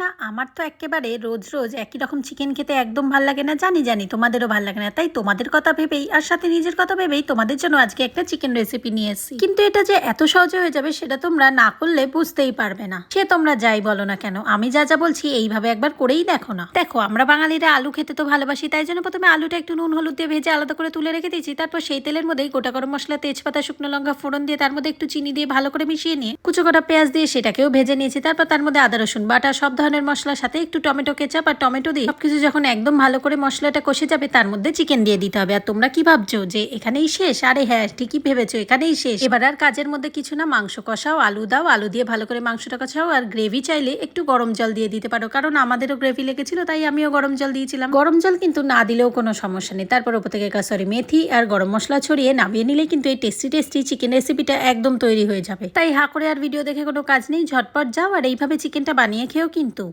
না, আমার তো একেবারে রোজ রোজ একই রকম চিকেন খেতে একদম ভাল লাগে না। জানি তোমাদেরও ভাল লাগে না, তাই তোমাদের কথা ভেবেই আর সাথে নিজের কথা ভেবেই তোমাদের জন্য আজকে একটা চিকেন রেসিপি নিয়ে এসেছি। কিন্তু এটা যে এত সহজে হয়ে যাবে সেটা তোমরা না করলে বুঝতেই পারবে না। সে তোমরা যাই বলো না কেন, আমি যা যা বলছি এইভাবে একবার করেই দেখো না। দেখো, আমরা বাঙালিরা আলু খেতে তো ভালোবাসি, তাই জন্য প্রথমে আলুটা একটু নুন হলুদ দিয়ে ভেজে আলাদা করে তুলে রেখে দিয়েছি। তারপর সেই তেলের মধ্যেই গোটা গরম মশলা, তেজপাতা, শুকনো লঙ্কা ফোড়ন দিয়ে তার মধ্যে একটু চিনি দিয়ে ভালো করে মিশিয়ে নিয়ে কুচো কটা পেঁয়াজ দিয়ে সেটাকেও ভেজে নিয়েছি। তারপর তার মধ্যে আদা রসুন বাটা, সব ধরনের মশলার সাথে একটু টমেটো কেচাপ আর টমেটো দিয়ে সবকিছু যখন একদম ভালো করে মশলাটা কষে যাবে তার মধ্যে চিকেন দিয়ে দিতে হবে। আর তোমরা কি ভাবছো যে এখানেই শেষ? আরে হ্যাঁ, ঠিকই ভেবেছো, এখানেই শেষ। এবার আর কাজের মধ্যে কিছু না, মাংস কষাও, আলু দাও, আলু দিয়ে ভালো করে মাংসটা কষাও। আর গ্রেভি চাইলে একটু গরম জল দিয়ে দিতে পারো, কারণ আমাদেরও গ্রেভি লেগেছিল তাই আমিও গরম জল দিয়েছিলাম। গরম জল কিন্তু না দিলেও কোনো সমস্যা নেই। তারপর ওপর থেকে কাসুরি মেথি আর গরম মশলা ছড়িয়ে নামিয়ে নিলে কিন্তু এই টেস্টি চিকেন রেসিপিটা একদম তৈরি হয়ে যাবে। তাই হা করে আর ভিডিও দেখে কোনো কাজ নেই, ঝটপট যাও আর এইভাবে চিকেনটা বানিয়ে খেও কিন্তু।